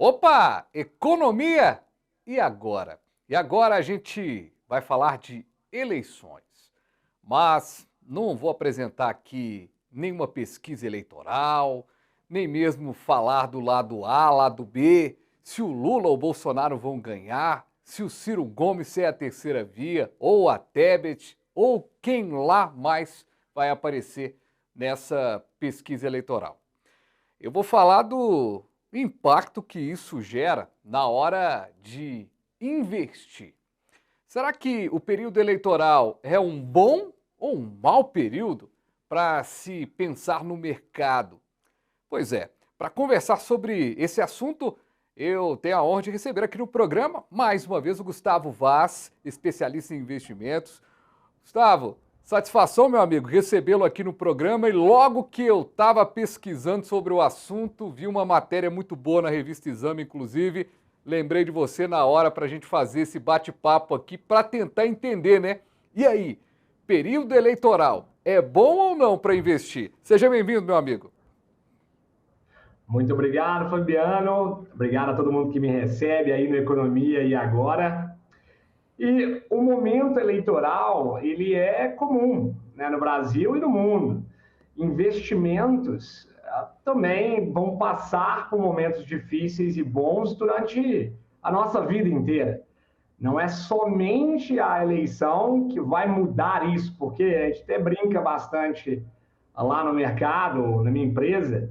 Opa! Economia! E agora? E agora a gente vai falar de eleições. Mas não vou apresentar aqui nenhuma pesquisa eleitoral, nem mesmo falar do lado A, lado B, se o Lula ou o Bolsonaro vão ganhar, se o Ciro Gomes é a terceira via, ou a Tebet, ou quem lá mais vai aparecer nessa pesquisa eleitoral. Eu vou falar do impacto que isso gera na hora de investir. Será que o período eleitoral é um bom ou um mau período para se pensar no mercado? Pois é, para conversar sobre esse assunto, eu tenho a honra de receber aqui no programa, mais uma vez, o Gustavo Vaz, especialista em investimentos. Gustavo, satisfação, meu amigo, recebê-lo aqui no programa e logo que eu estava pesquisando sobre o assunto, vi uma matéria muito boa na revista Exame, inclusive, lembrei de você na hora para a gente fazer esse bate-papo aqui para tentar entender, né? E aí, período eleitoral, é bom ou não para investir? Seja bem-vindo, meu amigo. Muito obrigado, Fabiano. Obrigado a todo mundo que me recebe aí no Economia e Agora. E o momento eleitoral, ele é comum, né, no Brasil e no mundo. Investimentos também vão passar por momentos difíceis e bons durante a nossa vida inteira. Não é somente a eleição que vai mudar isso, porque a gente até brinca bastante lá no mercado, na minha empresa,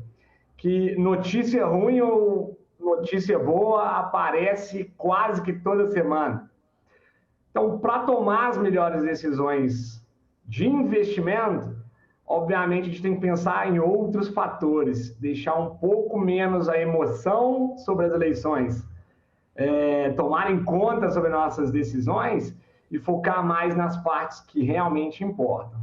que notícia ruim ou notícia boa aparece quase que toda semana. Então, para tomar as melhores decisões de investimento, obviamente a gente tem que pensar em outros fatores, deixar um pouco menos a emoção sobre as eleições, tomar em conta sobre nossas decisões e focar mais nas partes que realmente importam.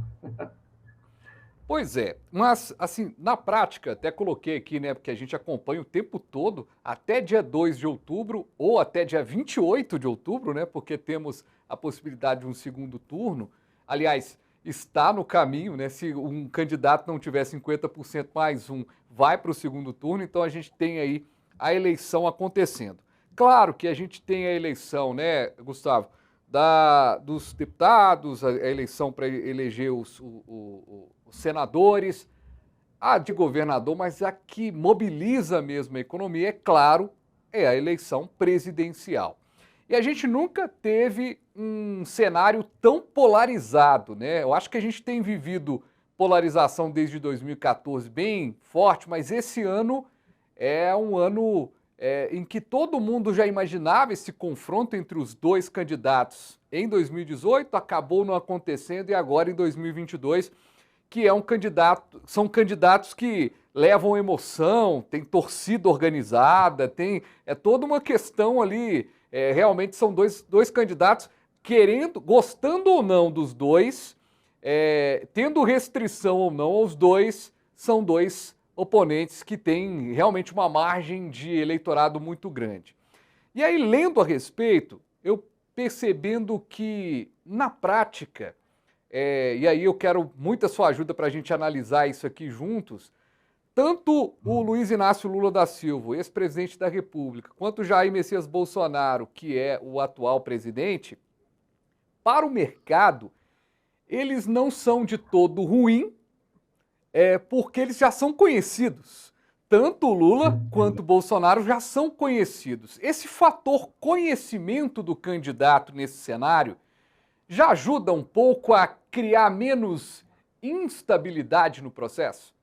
Pois é, mas assim, na prática, até coloquei aqui, né, porque a gente acompanha o tempo todo, até dia 2 de outubro ou até dia 28 de outubro, né, porque temos a possibilidade de um segundo turno. Aliás, está no caminho, né, se um candidato não tiver 50% mais um, vai para o segundo turno, então a gente tem aí a eleição acontecendo. Claro que a gente tem a eleição, né, Gustavo, dos deputados, a eleição para eleger os senadores, a de governador, mas a que mobiliza mesmo a economia, é claro, é a eleição presidencial. E a gente nunca teve um cenário tão polarizado, né? Eu acho que a gente tem vivido polarização desde 2014 bem forte, mas esse ano é um ano em que todo mundo já imaginava esse confronto entre os dois candidatos. Em 2018 acabou não acontecendo e agora em 2022, que é são candidatos que levam emoção, tem torcida organizada, é toda uma questão ali. Realmente são dois candidatos gostando ou não dos dois, tendo restrição ou não aos dois, são dois oponentes que têm realmente uma margem de eleitorado muito grande. E aí, lendo a respeito, eu percebendo que, na prática, e aí eu quero muito a sua ajuda para a gente analisar isso aqui juntos, tanto o Luiz Inácio Lula da Silva, ex-presidente da República, quanto o Jair Messias Bolsonaro, que é o atual presidente, para o mercado, eles não são de todo ruim, porque eles já são conhecidos. Tanto o Lula quanto o Bolsonaro já são conhecidos. Esse fator conhecimento do candidato nesse cenário já ajuda um pouco a criar menos instabilidade no processo?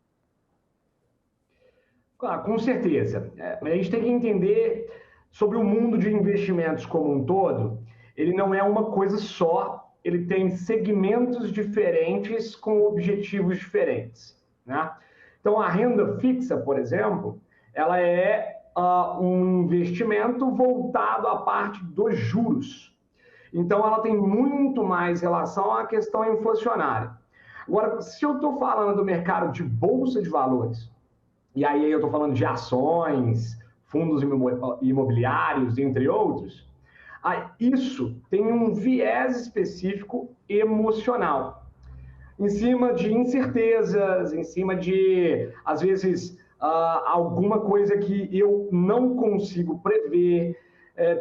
Claro, com certeza. A gente tem que entender sobre o mundo de investimentos como um todo. Ele não é uma coisa só, ele tem segmentos diferentes com objetivos diferentes, né? Então, a renda fixa, por exemplo, ela é um investimento voltado à parte dos juros. Então, ela tem muito mais relação à questão inflacionária. Agora, se eu estou falando do mercado de bolsa de valores, e aí eu estou falando de ações, fundos imobiliários, entre outros, isso tem um viés específico emocional, em cima de incertezas, em cima de, às vezes, alguma coisa que eu não consigo prever.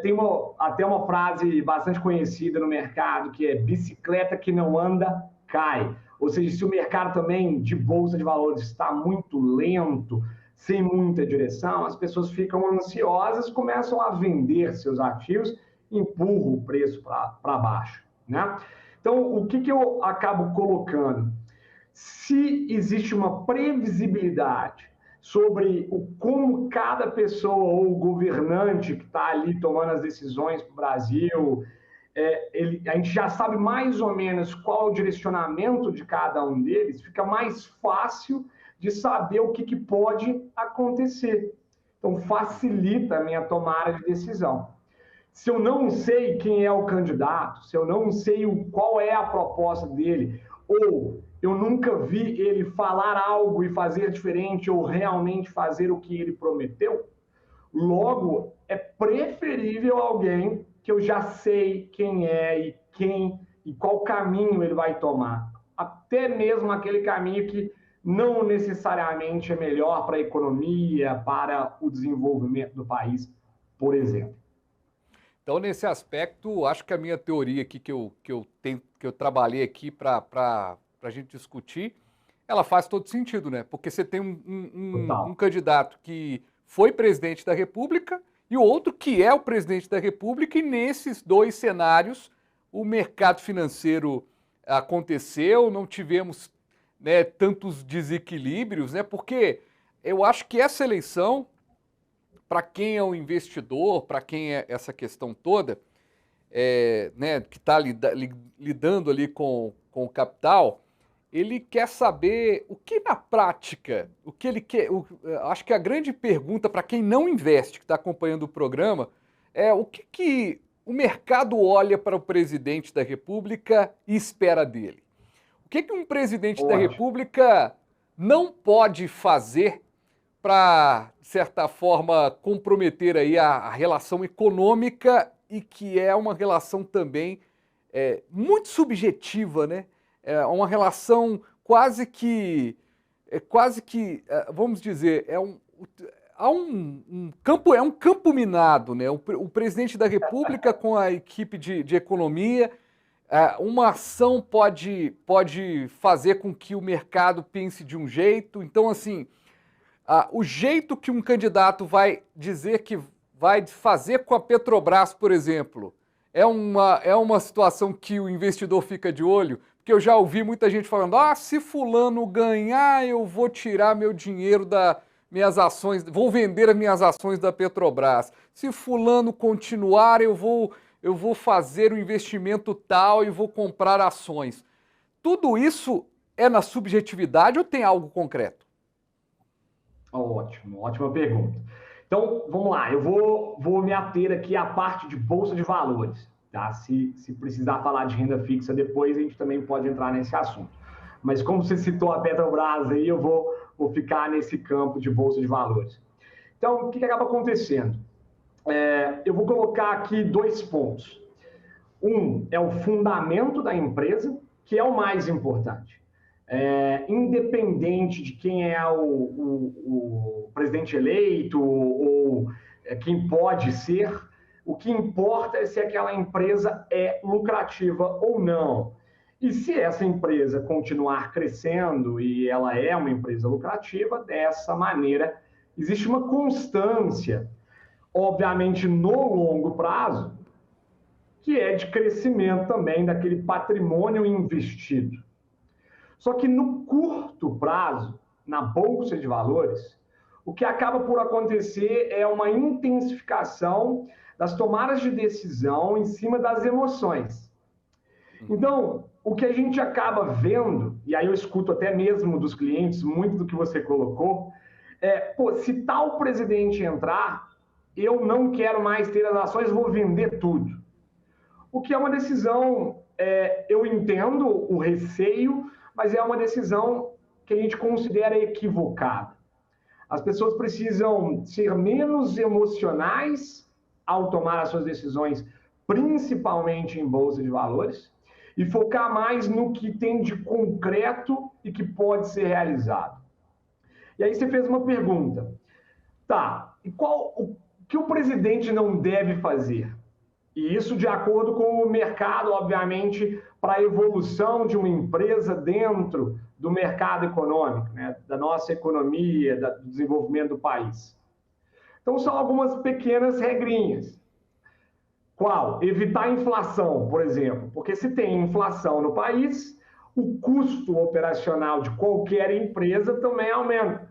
Tem até uma frase bastante conhecida no mercado, que é bicicleta que não anda, cai. Ou seja, se o mercado também de bolsa de valores está muito lento, sem muita direção, as pessoas ficam ansiosas, começam a vender seus ativos, empurram o preço para baixo, né? Então, o que eu acabo colocando? Se existe uma previsibilidade sobre como cada pessoa ou governante que está ali tomando as decisões para o Brasil, a gente já sabe mais ou menos qual é o direcionamento de cada um deles, fica mais fácil de saber o que pode acontecer. Então, facilita a minha tomada de decisão. Se eu não sei quem é o candidato, se eu não sei qual é a proposta dele, ou eu nunca vi ele falar algo e fazer diferente, ou realmente fazer o que ele prometeu, logo é preferível alguém que eu já sei quem é e qual caminho ele vai tomar. Até mesmo aquele caminho que não necessariamente é melhor para a economia, para o desenvolvimento do país, por exemplo. Então, nesse aspecto, acho que a minha teoria aqui que eu trabalhei aqui para a gente discutir, ela faz todo sentido, né? Porque você tem um candidato que foi presidente da República e o outro que é o presidente da República, e nesses dois cenários o mercado financeiro aconteceu, não tivemos, né, tantos desequilíbrios, né? Porque eu acho que essa eleição, para quem é o investidor, para quem é essa questão toda, né, que está lidando ali com o capital, ele quer saber o que na prática, o que ele quer. Acho que a grande pergunta para quem não investe, que está acompanhando o programa, é o que o mercado olha para o presidente da República e espera dele. O que um presidente da República não pode fazer para, de certa forma, comprometer aí a relação econômica, e que é uma relação também muito subjetiva, né? É uma relação quase que, vamos dizer, é um campo minado, né? O presidente da República com a equipe de economia, uma ação pode fazer com que o mercado pense de um jeito. Então, assim, o jeito que um candidato vai dizer que vai fazer com a Petrobras, por exemplo, é uma situação que o investidor fica de olho, porque eu já ouvi muita gente falando: se fulano ganhar, eu vou tirar meu dinheiro das minhas ações, vou vender as minhas ações da Petrobras. Se fulano continuar, eu vou fazer o investimento tal e vou comprar ações. Tudo isso é na subjetividade ou tem algo concreto? Ótimo, ótima pergunta. Então, vamos lá, eu vou me ater aqui à parte de bolsa de valores, tá? Se precisar falar de renda fixa depois, a gente também pode entrar nesse assunto. Mas como você citou a Petrobras aí, eu vou ficar nesse campo de bolsa de valores. Então, o que acaba acontecendo? Eu vou colocar aqui dois pontos. Um é o fundamento da empresa, que é o mais importante. Independente de quem é o presidente eleito ou quem pode ser, o que importa é se aquela empresa é lucrativa ou não. E se essa empresa continuar crescendo e ela é uma empresa lucrativa, dessa maneira existe uma constância, obviamente no longo prazo, que é de crescimento também daquele patrimônio investido. Só que no curto prazo, na bolsa de valores, o que acaba por acontecer é uma intensificação das tomadas de decisão em cima das emoções. Então, o que a gente acaba vendo, e aí eu escuto até mesmo dos clientes muito do que você colocou, se tal presidente entrar, eu não quero mais ter as ações, vou vender tudo. O que é uma decisão, eu entendo o receio, mas é uma decisão que a gente considera equivocada. As pessoas precisam ser menos emocionais ao tomar as suas decisões, principalmente em bolsa de valores, e focar mais no que tem de concreto e que pode ser realizado. E aí você fez uma pergunta. Tá, e o que o presidente não deve fazer? E isso de acordo com o mercado, obviamente, para a evolução de uma empresa dentro do mercado econômico, né? Da nossa economia, do desenvolvimento do país. Então, são algumas pequenas regrinhas. Qual? Evitar a inflação, por exemplo. Porque se tem inflação no país, o custo operacional de qualquer empresa também aumenta.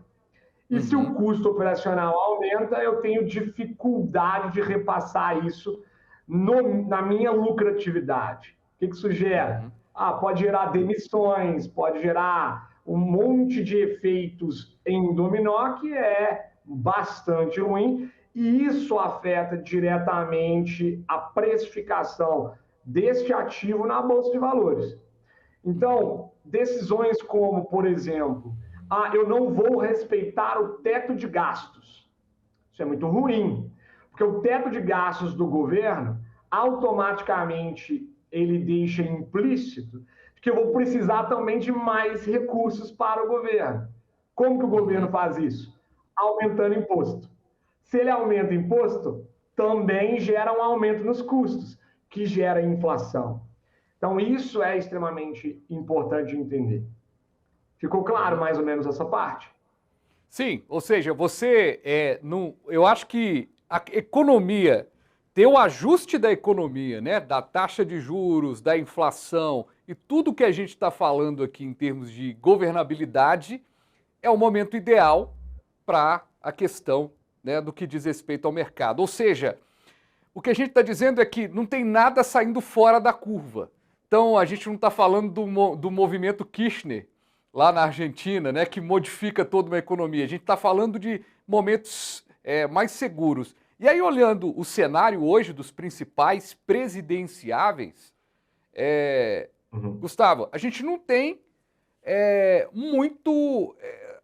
E se o custo operacional aumenta, eu tenho dificuldade de repassar isso na minha lucratividade. O que isso gera? Pode gerar demissões, pode gerar um monte de efeitos em dominó que é bastante ruim, e isso afeta diretamente a precificação deste ativo na Bolsa de Valores. Então, decisões como, por exemplo, eu não vou respeitar o teto de gastos. Isso é muito ruim, porque o teto de gastos do governo, automaticamente, ele deixa implícito que eu vou precisar também de mais recursos para o governo. Como que o governo faz isso? Aumentando imposto. Se ele aumenta imposto, também gera um aumento nos custos, que gera inflação. Então, isso é extremamente importante de entender. Ficou claro mais ou menos essa parte? Sim, ou seja, eu acho que a economia, ter o ajuste da economia, né, da taxa de juros, da inflação e tudo que a gente está falando aqui em termos de governabilidade, é o momento ideal para a questão, né, do que diz respeito ao mercado. Ou seja, o que a gente está dizendo é que não tem nada saindo fora da curva. Então, a gente não está falando do movimento Kirchner, lá na Argentina, né, que modifica toda uma economia. A gente está falando de momentos mais seguros. E aí, olhando o cenário hoje dos principais presidenciáveis, Gustavo, a gente não tem muito...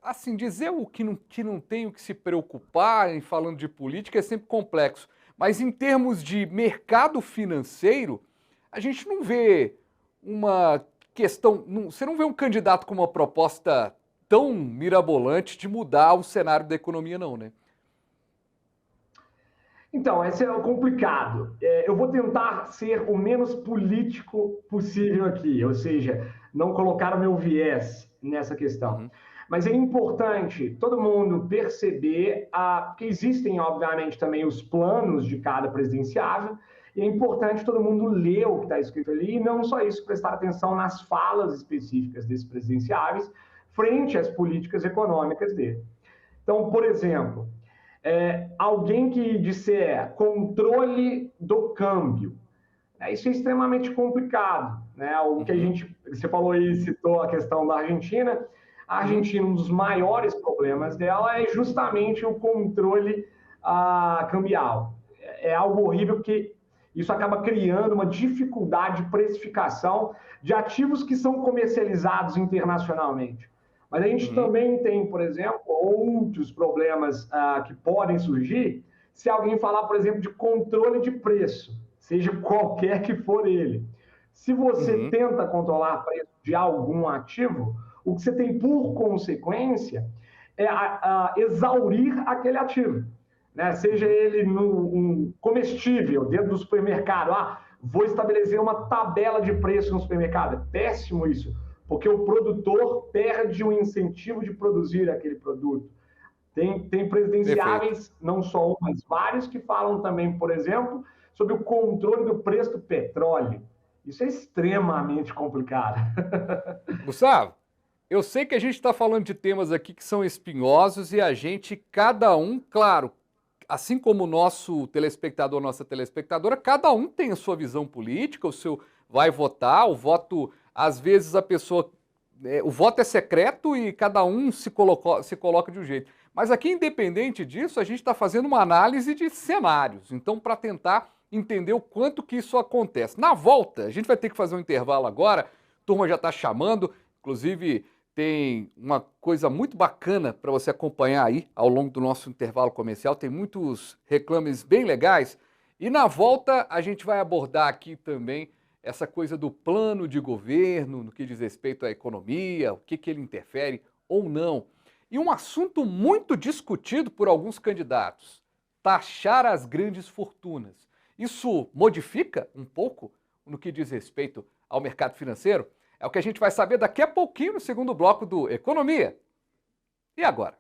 assim, dizer que não tem o que se preocupar em falando de política é sempre complexo. Mas em termos de mercado financeiro, a gente não vê uma questão, você não vê um candidato com uma proposta tão mirabolante de mudar o cenário da economia, não, né? Então, esse é o complicado. Eu vou tentar ser o menos político possível aqui, ou seja, não colocar o meu viés nessa questão. Mas é importante todo mundo perceber que existem, obviamente, também os planos de cada presidenciável, e é importante todo mundo ler o que está escrito ali, e não só isso, prestar atenção nas falas específicas desses presidenciáveis frente às políticas econômicas dele. Então, por exemplo, alguém que disser controle do câmbio, isso é extremamente complicado, né? O que você falou aí, citou a questão da Argentina. A Argentina, um dos maiores problemas dela é justamente o controle cambial. É algo horrível, porque isso acaba criando uma dificuldade de precificação de ativos que são comercializados internacionalmente. Mas a gente também tem, por exemplo, outros problemas que podem surgir se alguém falar, por exemplo, de controle de preço, seja qualquer que for ele. Se você tenta controlar o preço de algum ativo, o que você tem por consequência é exaurir aquele ativo. Né? Seja ele um comestível dentro do supermercado. Vou estabelecer uma tabela de preço no supermercado. É péssimo isso, porque o produtor perde o incentivo de produzir aquele produto. Tem presidenciáveis, não só um, mas vários, que falam também, por exemplo, sobre o controle do preço do petróleo. Isso é extremamente complicado. Gustavo, eu sei que a gente está falando de temas aqui que são espinhosos e a gente, cada um, claro, assim como o nosso telespectador, nossa telespectadora, cada um tem a sua visão política, o seu vai votar, o voto, às vezes a pessoa, o voto é secreto e cada um se coloca de um jeito. Mas aqui, independente disso, a gente está fazendo uma análise de cenários, então para tentar entender o quanto que isso acontece. Na volta, a gente vai ter que fazer um intervalo agora, a turma já está chamando, inclusive tem uma coisa muito bacana para você acompanhar aí ao longo do nosso intervalo comercial, tem muitos reclames bem legais. E na volta a gente vai abordar aqui também essa coisa do plano de governo, no que diz respeito à economia, o que ele interfere ou não. E um assunto muito discutido por alguns candidatos: taxar as grandes fortunas. Isso modifica um pouco no que diz respeito ao mercado financeiro? É o que a gente vai saber daqui a pouquinho no segundo bloco do Economia. E agora?